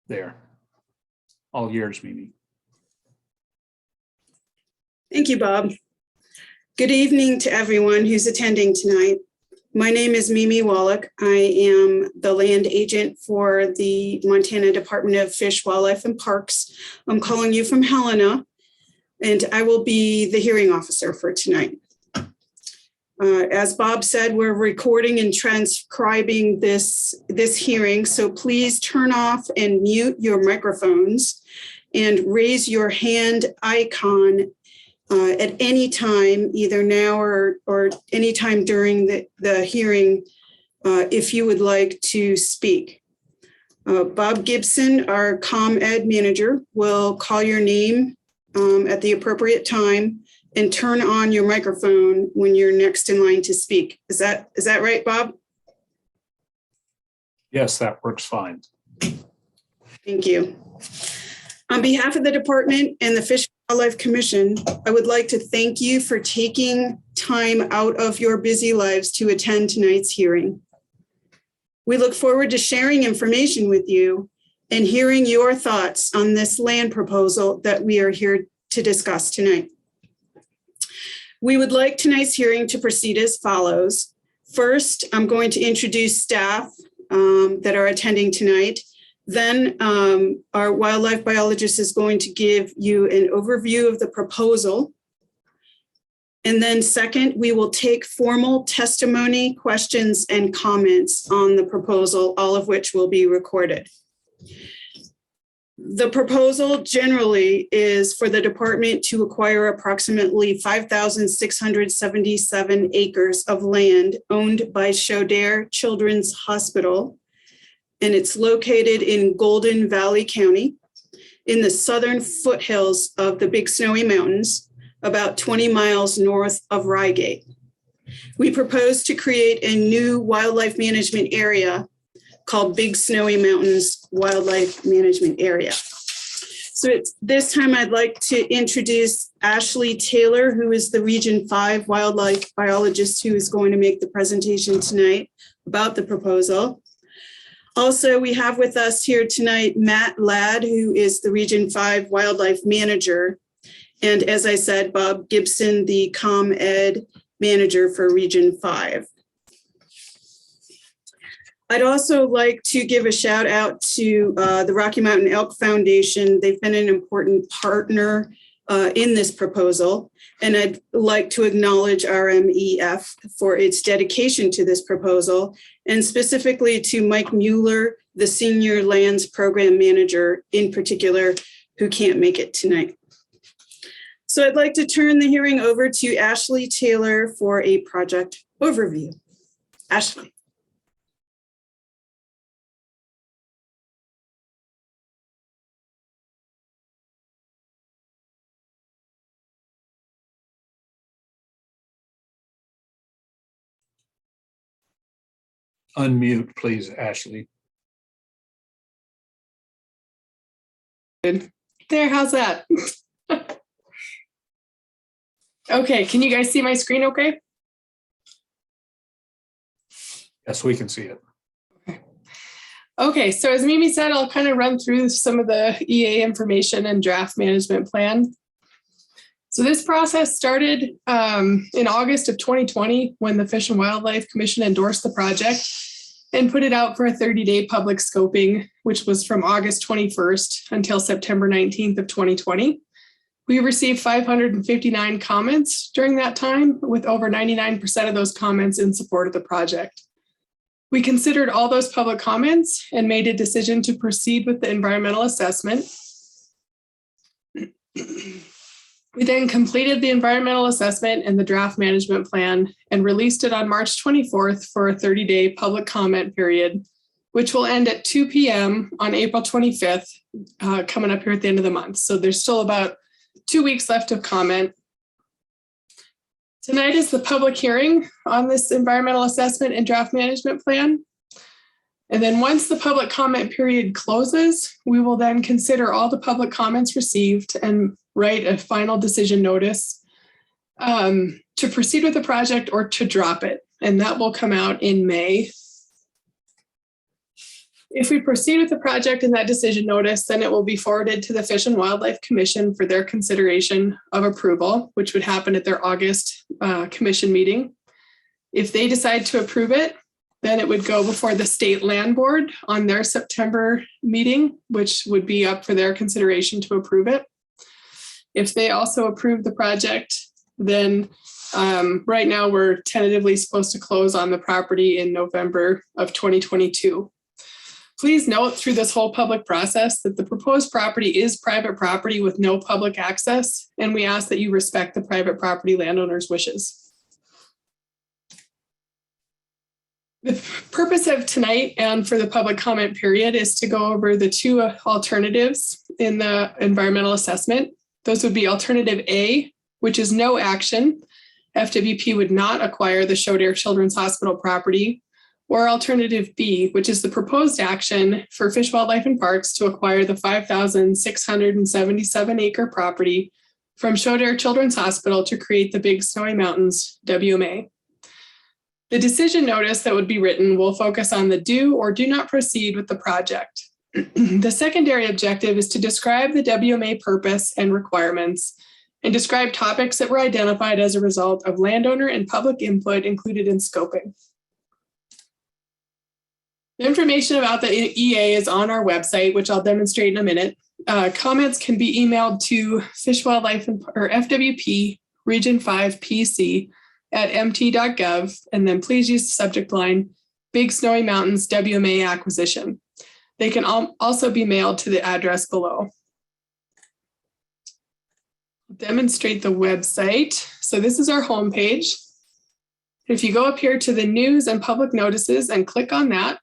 there. All yours, Mimi. Thank you, Bob. Good evening to everyone who's attending tonight. My name is Mimi Wallach. I am the land agent for the Montana Department of Fish, Wildlife, and Parks. I'm calling you from Helena, and I will be the hearing officer for tonight. As Bob said, we're recording and transcribing this hearing, so please turn off and mute your microphones and raise your hand icon at any time, either now or any time during the hearing, if you would like to speak. Bob Gibson, our ComEd manager, will call your name at the appropriate time and turn on your microphone when you're next in line to speak. Is that right, Bob? Yes, that works fine. Thank you. On behalf of the department and the Fish and Wildlife Commission, I would like to thank you for taking time out of your busy lives to attend tonight's hearing. We look forward to sharing information with you and hearing your thoughts on this land proposal that we are here to discuss tonight. We would like tonight's hearing to proceed as follows. First, I'm going to introduce staff that are attending tonight. Then our wildlife biologist is going to give you an overview of the proposal. And then second, we will take formal testimony, questions, and comments on the proposal, all of which will be recorded. The proposal generally is for the department to acquire approximately 5,677 acres of land owned by Chaudere Children's Hospital, and it's located in Golden Valley County in the southern foothills of the Big Snowy Mountains, about 20 miles north of Rygate. We propose to create a new wildlife management area called Big Snowy Mountains Wildlife Management Area. So this time I'd like to introduce Ashley Taylor, who is the Region 5 wildlife biologist who is going to make the presentation tonight about the proposal. Also, we have with us here tonight Matt Ladd, who is the Region 5 wildlife manager. And as I said, Bob Gibson, the ComEd manager for Region 5. I'd also like to give a shout out to the Rocky Mountain Elk Foundation. They've been an important partner in this proposal. And I'd like to acknowledge RMEF for its dedication to this proposal, and specifically to Mike Mueller, the Senior Lands Program Manager in particular, who can't make it tonight. So I'd like to turn the hearing over to Ashley Taylor for a project overview. Ashley. Unmute, please, Ashley. Good. There, how's that? Okay, can you guys see my screen okay? Yes, we can see it. Okay, so as Mimi said, I'll kind of run through some of the EA information and draft management plan. So this process started in August of 2020 when the Fish and Wildlife Commission endorsed the project and put it out for a 30-day public scoping, which was from August 21st until September 19th of 2020. We received 559 comments during that time, with over 99% of those comments in support of the project. We considered all those public comments and made a decision to proceed with the environmental assessment. We then completed the environmental assessment and the draft management plan and released it on March 24th for a 30-day public comment period, which will end at 2 p.m. on April 25th, coming up here at the end of the month. So there's still about 2 weeks left of comment. Tonight is the public hearing on this environmental assessment and draft management plan. And then once the public comment period closes, we will then consider all the public comments received and write a final decision notice to proceed with the project or to drop it. And that will come out in May. If we proceed with the project in that decision notice, then it will be forwarded to the Fish and Wildlife Commission for their consideration of approval, which would happen at their August commission meeting. If they decide to approve it, then it would go before the State Land Board on their September meeting, which would be up for their consideration to approve it. If they also approve the project, then right now we're tentatively supposed to close on the property in November of 2022. Please note through this whole public process that the proposed property is private property with no public access, and we ask that you respect the private property landowner's wishes. The purpose of tonight and for the public comment period is to go over the two alternatives in the environmental assessment. Those would be alternative A, which is no action. FWP would not acquire the Shodair Children's Hospital property, or alternative B, which is the proposed action for Fish, Wildlife, and Parks to acquire the 5,677 acre property from Shodair Children's Hospital to create the Big Snowy Mountains WMA. The decision notice that would be written will focus on the do or do not proceed with the project. The secondary objective is to describe the WMA purpose and requirements and describe topics that were identified as a result of landowner and public input included in scoping. The information about the EA is on our website, which I'll demonstrate in a minute. Comments can be emailed to Fish, Wildlife, or FWP Region 5 PC at mt.gov, and then please use the subject line, Big Snowy Mountains WMA acquisition. They can also be mailed to the address below. Demonstrate the website. So this is our homepage. If you go up here to the news and public notices and click on that,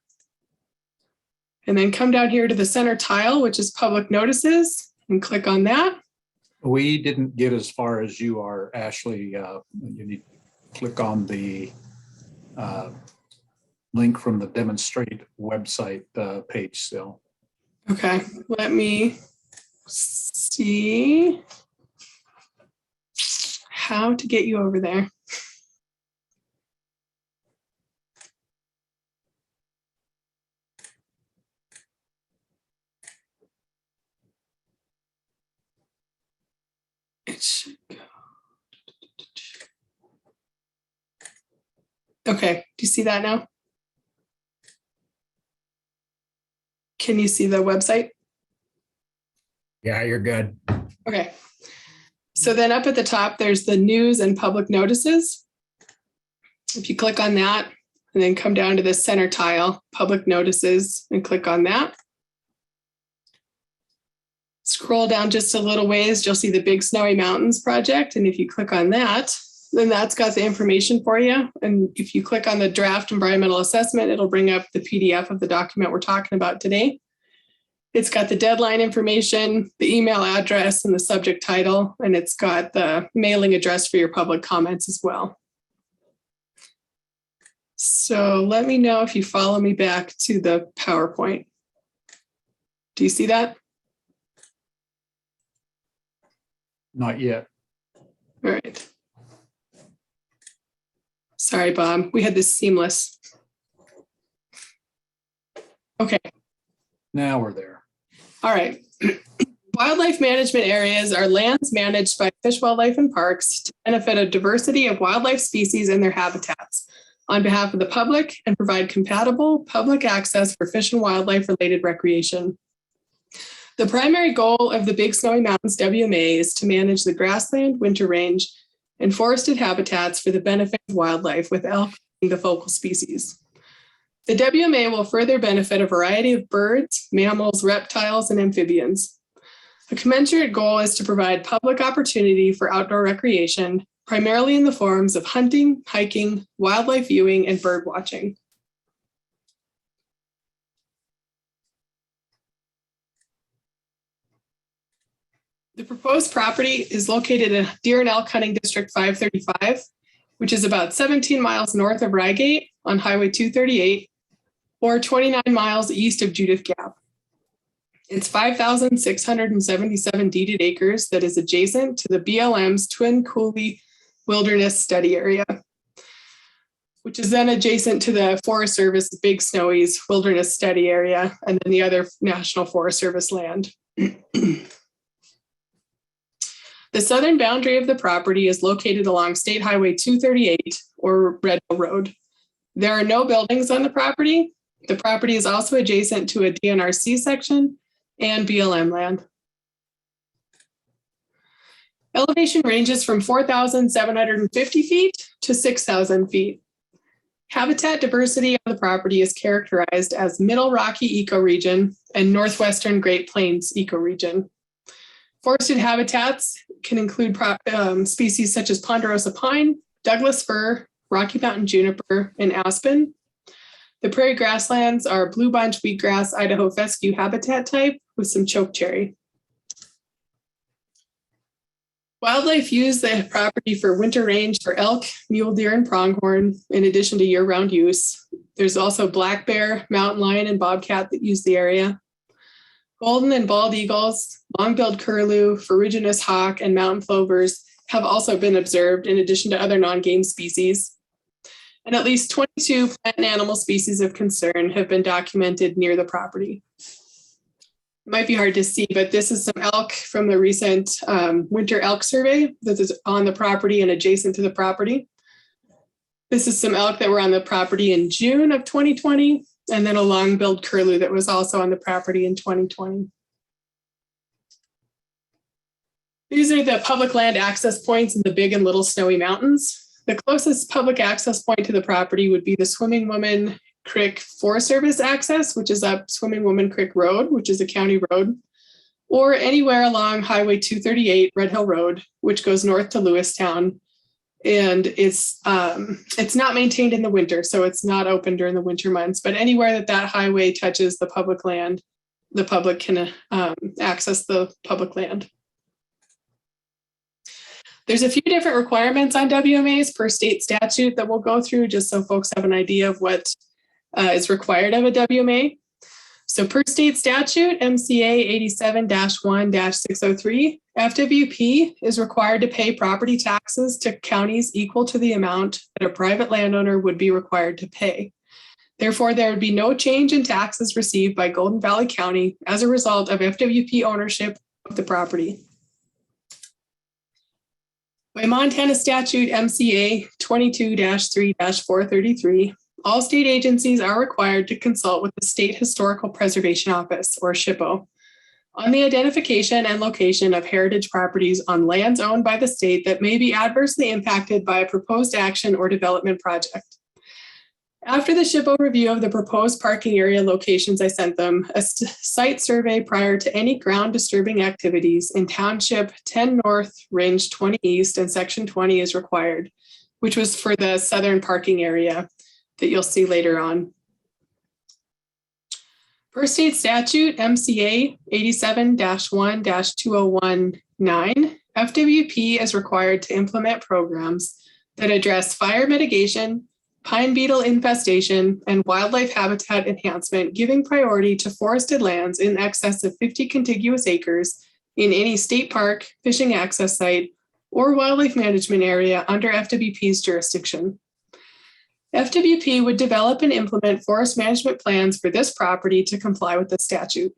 and then come down here to the center tile, which is public notices, and click on that. We didn't get as far as you are, Ashley. You need to click on the link from the demonstrate website page still. Okay, let me see how to get you over there. It should go. Okay, do you see that now? Can you see the website? Yeah, you're good. Okay. So then up at the top, there's the news and public notices. If you click on that and then come down to the center tile, public notices, and click on that. Scroll down just a little ways, you'll see the Big Snowy Mountains project. And if you click on that, then that's got the information for you. And if you click on the draft environmental assessment, it'll bring up the PDF of the document we're talking about today. It's got the deadline information, the email address, and the subject title, and it's got the mailing address for your public comments as well. So let me know if you follow me back to the PowerPoint. Do you see that? Not yet. All right. Sorry, Bob. We had this seamless. Okay. Now we're there. All right. Wildlife management areas are lands managed by Fish, Wildlife, and Parks to benefit a diversity of wildlife species and their habitats on behalf of the public and provide compatible public access for fish and wildlife related recreation. The primary goal of the Big Snowy Mountains WMA is to manage the grassland, winter range, and forested habitats for the benefit of wildlife, with elk being the focal species. The WMA will further benefit a variety of birds, mammals, reptiles, and amphibians. A commensurate goal is to provide public opportunity for outdoor recreation, primarily in the forms of hunting, hiking, wildlife viewing, and bird watching. The proposed property is located in Deer and Elk Hunting District 535, which is about 17 miles north of Rygate on Highway 238, or 29 miles east of Judith Gap. It's 5,677 deeded acres that is adjacent to the BLM's Twin Coulee Wilderness Study Area. which is then adjacent to the Forest Service Big Snowies Wilderness Study Area, and then the other National Forest Service land. The southern boundary of the property is located along State Highway 238 or Red Hill Road. There are no buildings on the property. The property is also adjacent to a DNRC section and BLM land. Elevation ranges from 4,750 feet to 6,000 feet. Habitat diversity on the property is characterized as Middle Rocky ecoregion and Northwestern Great Plains ecoregion. Forested habitats can include species such as ponderosa pine, Douglas fir, Rocky Mountain juniper, and aspen. The prairie grasslands are blue bunch, wheatgrass, Idaho fescue habitat type with some chokecherry. Wildlife use the property for winter range for elk, mule deer, and pronghorn, in addition to year-round use. There's also black bear, mountain lion, and bobcat that use the area. Golden and bald eagles, long-billed curlew, ferruginous hawk, and mountain plovers have also been observed in addition to other non-game species. And at least 22 plant and animal species of concern have been documented near the property. It might be hard to see, but this is some elk from the recent winter elk survey that is on the property and adjacent to the property. This is some elk that were on the property in June of 2020, and then a long-billed curlew that was also on the property in 2020. These are the public land access points in the Big and Little Snowy Mountains. The closest public access point to the property would be the Swimming Woman Creek Forest Service access, which is up Swimming Woman Creek Road, which is a county road, or anywhere along Highway 238, Red Hill Road, which goes north to Lewistown. And it's not maintained in the winter, so it's not open during the winter months, but anywhere that highway touches the public land, the public can access the public land. There's a few different requirements on WMAs per state statute that we'll go through just so folks have an idea of what is required of a WMA. So per state statute, MCA 87-1-603, FWP is required to pay property taxes to counties equal to the amount that a private landowner would be required to pay. Therefore, there would be no change in taxes received by Golden Valley County as a result of FWP ownership of the property. By Montana statute MCA 22-3-433, all state agencies are required to consult with the State Historical Preservation Office, or SHPO, on the identification and location of heritage properties on lands owned by the state that may be adversely impacted by a proposed action or development project. After the SHPO review of the proposed parking area locations I sent them, a site survey prior to any ground disturbing activities in Township 10 North, Range 20 East, and Section 20 is required, which was for the southern parking area that you'll see later on. Per state statute, MCA 87-1-2019, FWP is required to implement programs that address fire mitigation, pine beetle infestation, and wildlife habitat enhancement, giving priority to forested lands in excess of 50 contiguous acres in any state park, fishing access site, or wildlife management area under FWP's jurisdiction. FWP would develop and implement forest management plans for this property to comply with the statute.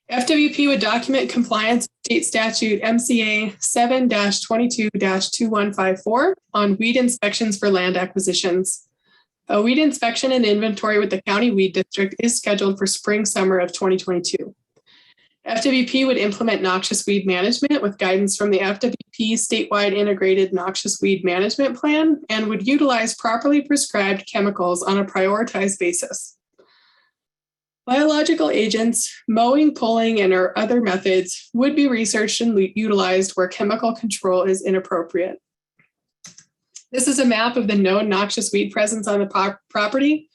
FWP would document compliance with state statute MCA 7-22-2154 on weed inspections for land acquisitions. A weed inspection and inventory with the county weed district is scheduled for spring/summer of 2022. FWP would implement noxious weed management with guidance from the FWP statewide integrated noxious weed management plan and would utilize properly prescribed chemicals on a prioritized basis. Biological agents, mowing, pulling, and or other methods would be researched and utilized where chemical control is inappropriate. This is a map of the known noxious weed presence on the property.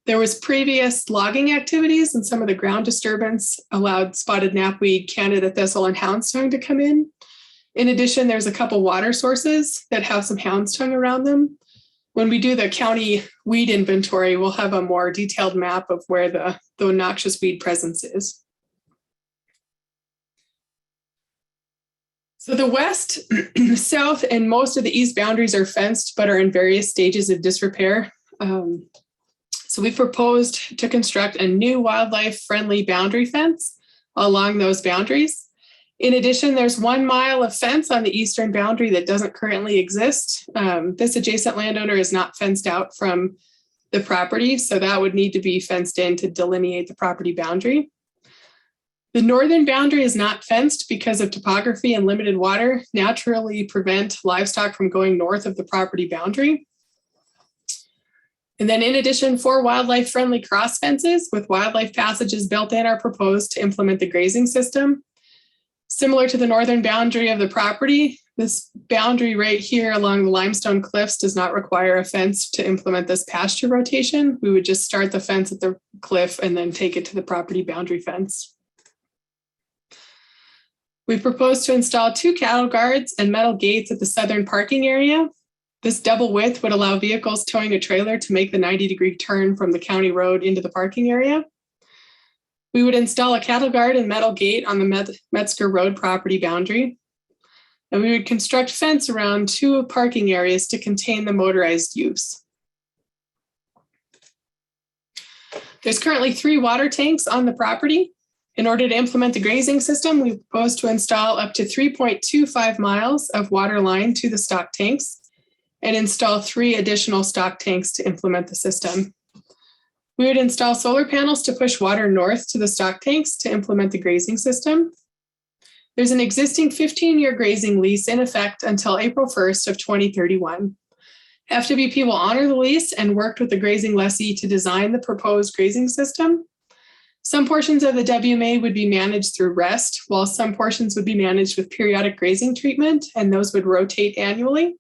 There was previous logging activities and some of the ground disturbance allowed spotted knapweed, Canada thistle, and houndstone to come in. In addition, there's a couple water sources that have some houndstone around them. When we do the county weed inventory, we'll have a more detailed map of where the noxious weed presence is. So the west, south, and most of the east boundaries are fenced, but are in various stages of disrepair. So we proposed to construct a new wildlife-friendly boundary fence along those boundaries. In addition, there's 1 mile of fence on the eastern boundary that doesn't currently exist. This adjacent landowner is not fenced out from the property, so that would need to be fenced in to delineate the property boundary. The northern boundary is not fenced because of topography and limited water naturally prevent livestock from going north of the property boundary. And then in addition, 4 wildlife-friendly cross fences with wildlife passages built in are proposed to implement the grazing system. Similar to the northern boundary of the property, this boundary right here along the limestone cliffs does not require a fence to implement this pasture rotation. We would just start the fence at the cliff and then take it to the property boundary fence. We propose to install 2 cattle guards and metal gates at the southern parking area. This double width would allow vehicles towing a trailer to make the 90-degree turn from the county road into the parking area. We would install a cattle guard and metal gate on the Metzger Road property boundary. And we would construct fence around 2 parking areas to contain the motorized use. There's currently 3 water tanks on the property. In order to implement the grazing system, we propose to install up to 3.25 miles of water line to the stock tanks and install 3 additional stock tanks to implement the system. We would install solar panels to push water north to the stock tanks to implement the grazing system. There's an existing 15-year grazing lease in effect until April 1st of 2031. FWP will honor the lease and work with the grazing lessee to design the proposed grazing system. Some portions of the WMA would be managed through REST, while some portions would be managed with periodic grazing treatment, and those would rotate annually.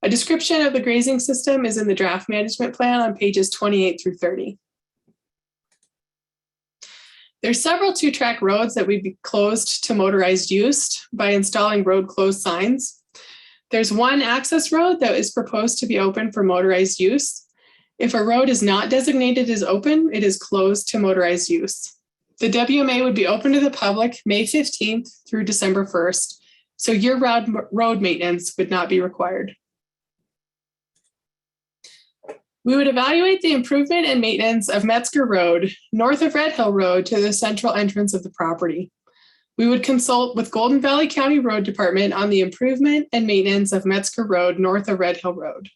A description of the grazing system is in the draft management plan on pages 28 through 30. There's several 2-track roads that would be closed to motorized use by installing road closed signs. There's 1 access road that is proposed to be open for motorized use. If a road is not designated as open, it is closed to motorized use. The WMA would be open to the public May 15th through December 1st, so year-round road maintenance would not be required. We would evaluate the improvement and maintenance of Metzger Road, north of Red Hill Road to the central entrance of the property. We would consult with Golden Valley County Road Department on the improvement and maintenance of Metzger Road, north of Red Hill Road.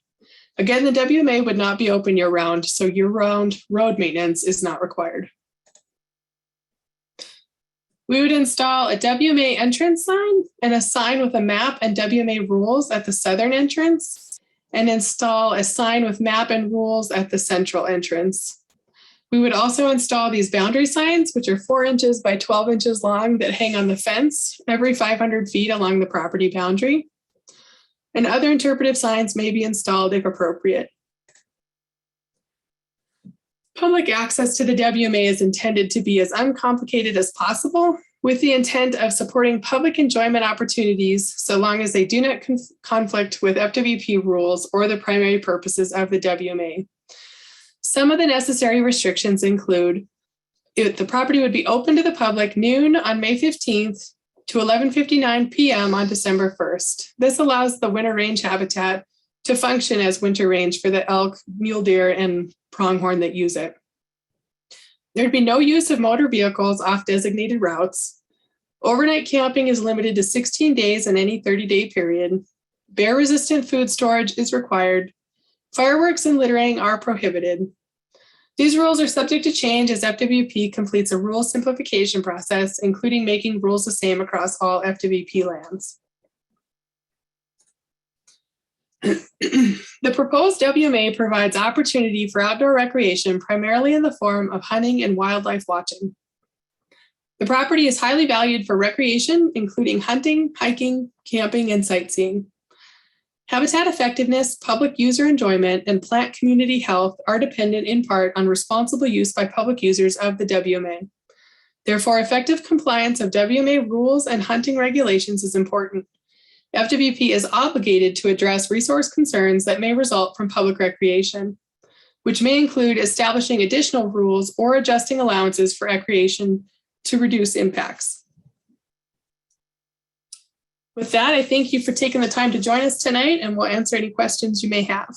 Again, the WMA would not be open year-round, so year-round road maintenance is not required. We would install a WMA entrance sign and a sign with a map and WMA rules at the southern entrance, and install a sign with map and rules at the central entrance. We would also install these boundary signs, which are 4 inches by 12 inches long, that hang on the fence every 500 feet along the property boundary. And other interpretive signs may be installed if appropriate. Public access to the WMA is intended to be as uncomplicated as possible, with the intent of supporting public enjoyment opportunities so long as they do not conflict with FWP rules or the primary purposes of the WMA. Some of the necessary restrictions include the property would be open to the public noon on May 15th to 11:59 p.m. on December 1st. This allows the winter range habitat to function as winter range for the elk, mule deer, and pronghorn that use it. There'd be no use of motor vehicles off designated routes. Overnight camping is limited to 16 days in any 30-day period. Bear-resistant food storage is required. Fireworks and littering are prohibited. These rules are subject to change as FWP completes a rule simplification process, including making rules the same across all FWP lands. The proposed WMA provides opportunity for outdoor recreation, primarily in the form of hunting and wildlife watching. The property is highly valued for recreation, including hunting, hiking, camping, and sightseeing. Habitat effectiveness, public user enjoyment, and plant community health are dependent in part on responsible use by public users of the WMA. Therefore, effective compliance of WMA rules and hunting regulations is important. FWP is obligated to address resource concerns that may result from public recreation, which may include establishing additional rules or adjusting allowances for recreation to reduce impacts. With that, I thank you for taking the time to join us tonight, and we'll answer any questions you may have.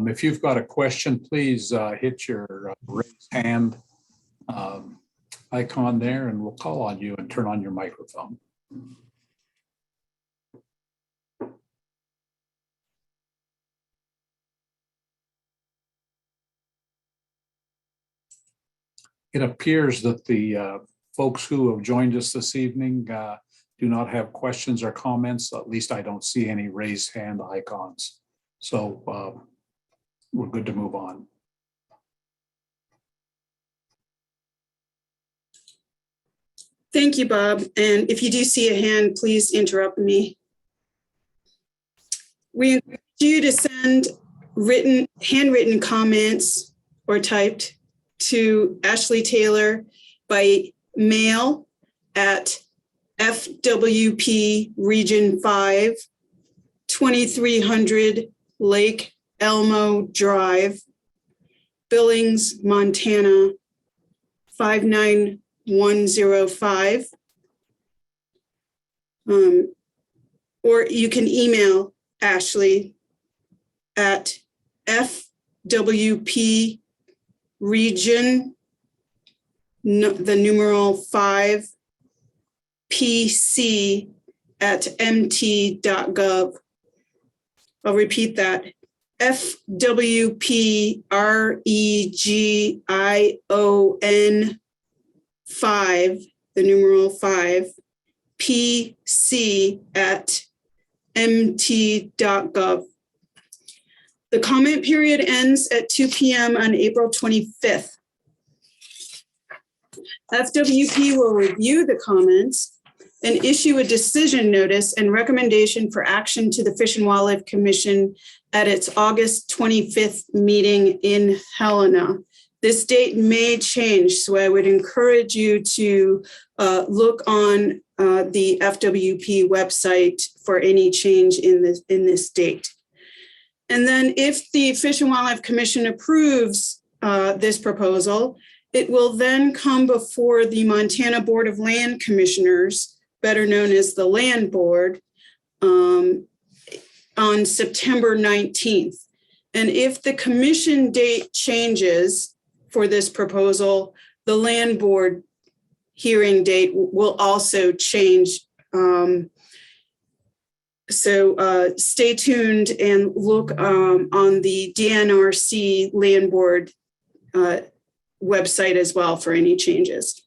If you've got a question, please hit your raise hand icon there, and we'll call on you and turn on your microphone. It appears that the folks who have joined us this evening do not have questions or comments. At least I don't see any raised hand icons. So we're good to move on. Thank you, Bob. And if you do see a hand, please interrupt me. We encourage you to send handwritten comments or typed to Ashley Taylor by mail at FWP Region 5, 2300 Lake Elmo Drive, Billings, Montana, 59105. Or you can email Ashley at FWP Region, the numeral 5, PC at mt.gov. I'll repeat that. FWP REGION 5, the numeral 5, PC at mt.gov. The comment period ends at 2 p.m. on April 25th. FWP will review the comments and issue a decision notice and recommendation for action to the Fish and Wildlife Commission at its August 25th meeting in Helena. This date may change, so I would encourage you to look on the FWP website for any change in this date. And then if the Fish and Wildlife Commission approves this proposal, it will then come before the Montana Board of Land Commissioners, better known as the Land Board, on September 19th. And if the commission date changes for this proposal, the Land Board hearing date will also change. So stay tuned and look on the DNRC Land Board website as well for any changes.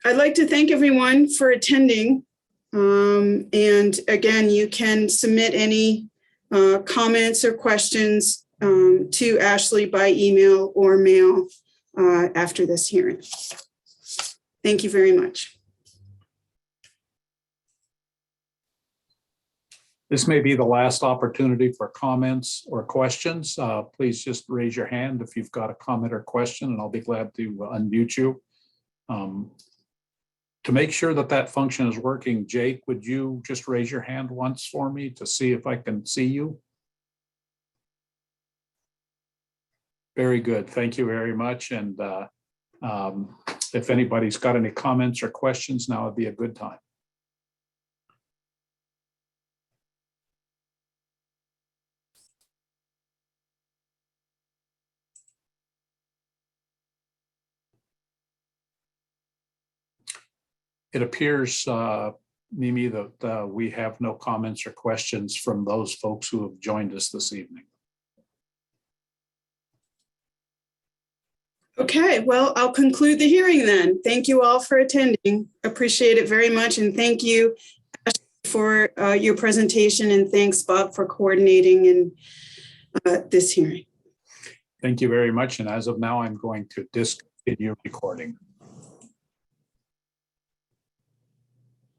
I'd like to thank everyone for attending. And again, you can submit any comments or questions to Ashley by email or mail after this hearing. Thank you very much. This may be the last opportunity for comments or questions. Please just raise your hand if you've got a comment or question, and I'll be glad to unmute you. To make sure that that function is working, Jake, would you just raise your hand once for me to see if I can see you? Very good. Thank you very much. And if anybody's got any comments or questions, now would be a good time. It appears, Mimi, that we have no comments or questions from those folks who have joined us this evening. Okay, well, I'll conclude the hearing then. Thank you all for attending. Appreciate it very much. And thank you for your presentation. And thanks, Bob, for coordinating in this hearing. Thank you very much. And as of now, I'm going to discontinue recording.